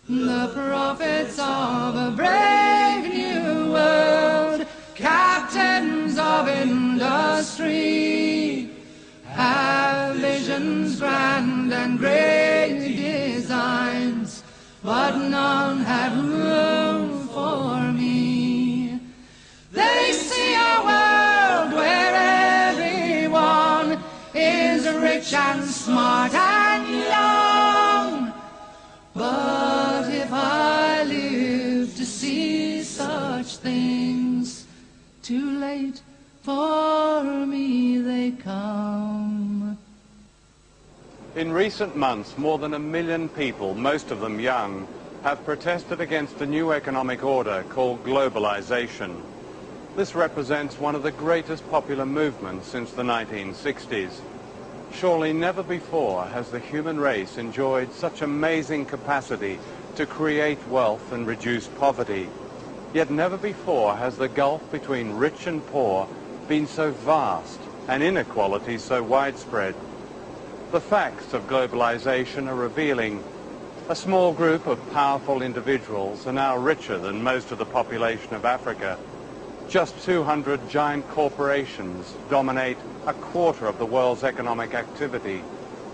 the prophets of a brave new world, captains of industry, have visions grand and great designs, but none have room for me. They see a world where everyone is rich and smart and young, but if I live to see such things, too late for me they come. In recent months, more than 1 million people, most of them young, have protested against a new economic order called globalization. This represents one of the greatest popular movements since the 1960s. Surely never before has the human race enjoyed such amazing capacity to create wealth and reduce poverty. Yet never before has the gulf between rich and poor been so vast and inequality so widespread. The facts of globalization are revealing. A small group of powerful individuals are now richer than most of the population of Africa. Just 200 giant corporations dominate 1/4 of the world's economic activity.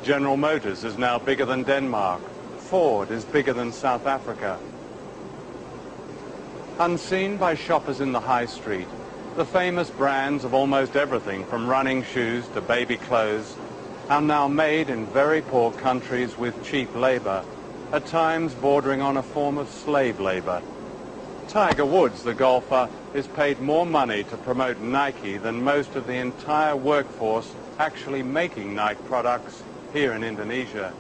General Motors is now bigger than Denmark. Ford is bigger than South Africa. Unseen by shoppers in the high street, the famous brands of almost everything from running shoes to baby clothes are now made in very poor countries with cheap labor, at times bordering on a form of slave labor. Tiger Woods, the golfer, is paid more money to promote Nike than most of the entire workforce actually making Nike products here in Indonesia.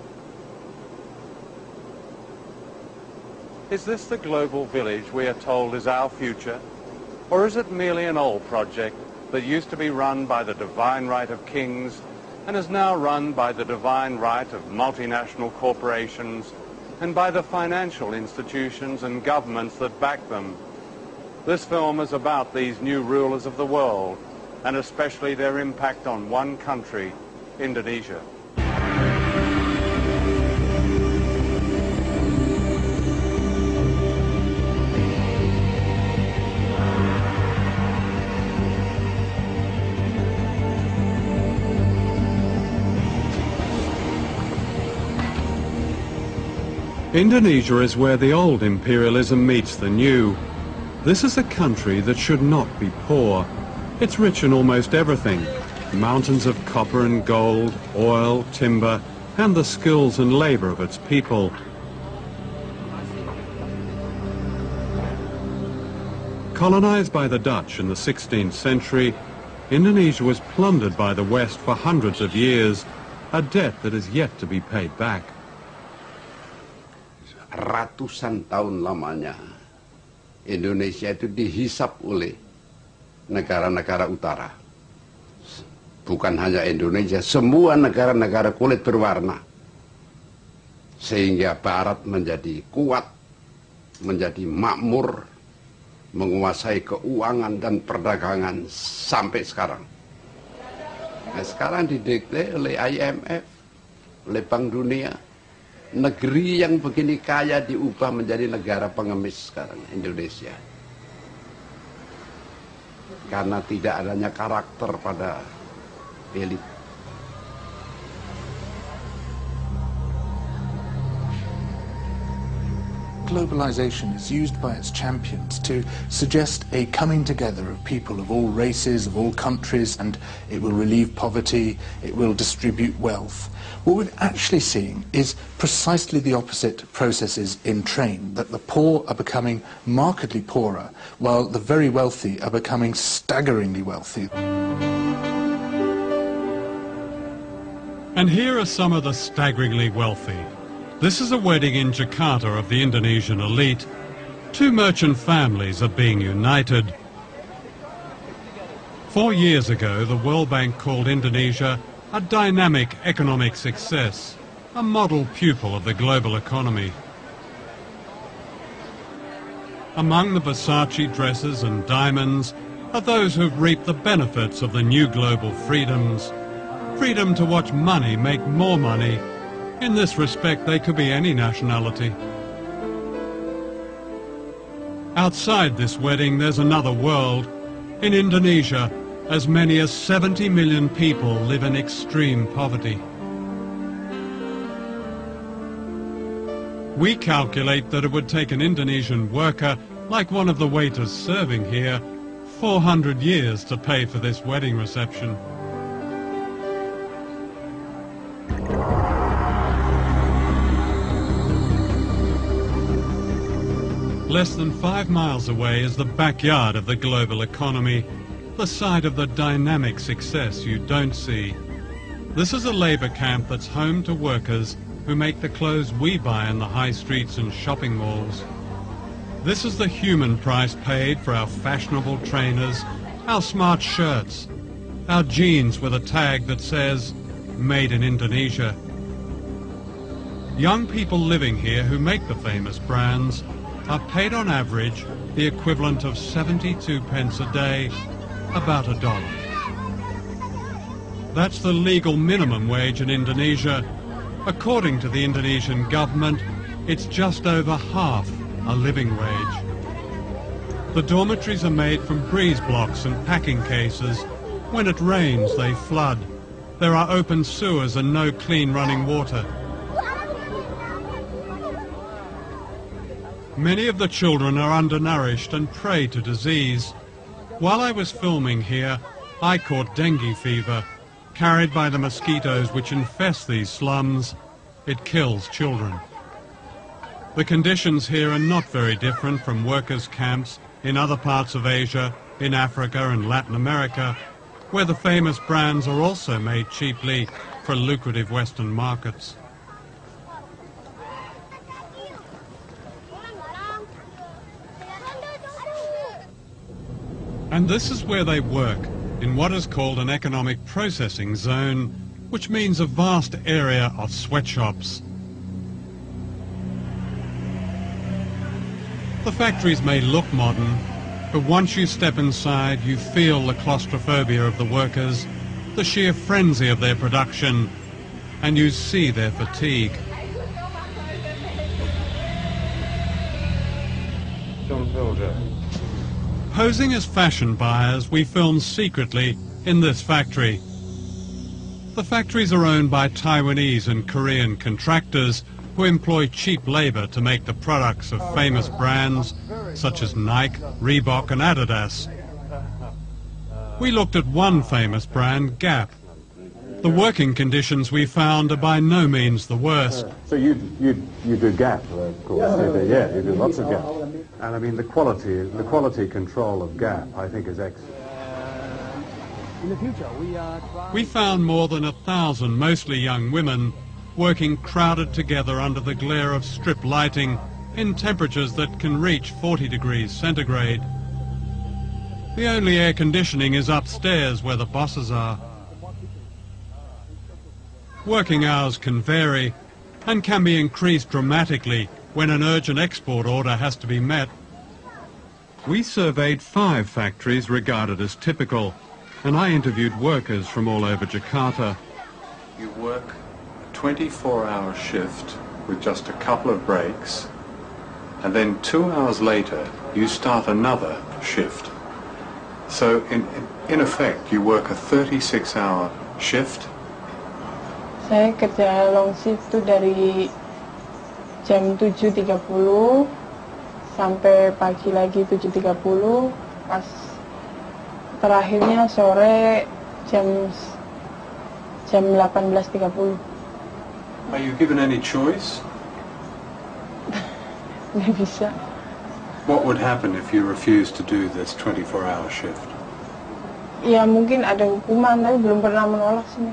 Is this the global village we are told is our future? Or is it merely an old project that used to be run by the divine right of kings and is now run by the divine right of multinational corporations and by the financial institutions and governments that back them? This film is about these new rulers of the world, and especially their impact on one country, Indonesia. Indonesia is where the old imperialism meets the new. This is a country that should not be poor. It's rich in almost everything. Mountains of copper and gold, oil, timber, and the skills and labor of its people. Colonized by the Dutch in the 16th century, Indonesia was plundered by the West for hundreds of years, a debt that is yet to be paid back. Ratusan tahun lamanya Indonesia itu dihisap oleh negara-negara utara. Bukan hanya Indonesia, semua negara-negara kulit berwarna. Sehingga Barat menjadi kuat, menjadi makmur, menguasai keuangan dan perdagangan sampai sekarang. Nah, sekarang dideklarasi oleh IMF, oleh Bank Dunia. Negeri yang begini kaya diubah menjadi negara pengemis sekarang, Indonesia. Karena tidak adanya karakter pada elit. Globalization is used by its champions to suggest a coming together of people of all races, of all countries, and it will relieve poverty, it will distribute wealth. What we're actually seeing is precisely the opposite processes in train, that the poor are becoming markedly poorer, while the very wealthy are becoming staggeringly wealthy. And here are some of the staggeringly wealthy. This is a wedding in Jakarta of the Indonesian elite. Two merchant families are being united. 4 years ago, the World Bank called Indonesia a dynamic economic success, a model pupil of the global economy. Among the Versace dresses and diamonds are those who've reaped the benefits of the new global freedoms. Freedom to watch money make more money. In this respect, they could be any nationality. Outside this wedding, there's another world. In Indonesia, as many as 70 million people live in extreme poverty. We calculate that it would take an Indonesian worker, like one of the waiters serving here, 400 years to pay for this wedding reception. Less than 5 miles away is the backyard of the global economy, the site of the dynamic success you don't see. This is a labour camp that's home to workers who make the clothes we buy in the high streets and shopping malls. This is the human price paid for our fashionable trainers, our smart shirts, our jeans with a tag that says, "Made in Indonesia." Young people living here who make the famous brands are paid on average the equivalent of 72 pence a day, about $1. That's the legal minimum wage in Indonesia. According to the Indonesian government, it's just over half a living wage. The dormitories are made from breeze blocks and packing cases. When it rains, they flood. There are open sewers and no clean running water. Many of the children are undernourished and prey to disease. While I was filming here, I caught dengue fever, carried by the mosquitoes which infest these slums. It kills children. The conditions here are not very different from workers' camps in other parts of Asia, in Africa and Latin America, where the famous brands are also made cheaply for lucrative Western markets. And this is where they work, in what is called an economic processing zone, which means a vast area of sweatshops. The factories may look modern, but once you step inside, you feel the claustrophobia of the workers, the sheer frenzy of their production, and you see their fatigue. Pilger. Posing as fashion buyers, we film secretly in this factory. The factories are owned by Taiwanese and Korean contractors who employ cheap labor to make the products of famous brands such as Nike, Reebok and Adidas. We looked at one famous brand, Gap. The working conditions we found are by no means the worst. So you do Gap, of course. You do lots of Gap. And I mean the quality control of Gap, I think, is excellent. We found more than 1,000 mostly young women working crowded together under the glare of strip lighting in temperatures that can reach 40 degrees centigrade. The only air conditioning is upstairs where the bosses are. Working hours can vary and can be increased dramatically when an urgent export order has to be met. We surveyed 5 factories regarded as typical, and I interviewed workers from all over Jakarta. You work a 24-hour shift with just a couple of breaks, and then 2 hours later you start another shift. So in effect you work a 36-hour shift. Saya kerja long shift itu dari jam 7.30 sampai pagi lagi 7.30, pas terakhirnya sore jam 18.30. Are you given any choice? Nggak bisa. What would happen if you refused to do this 24-hour shift? Ya mungkin ada hukuman, tapi belum pernah menolak sih.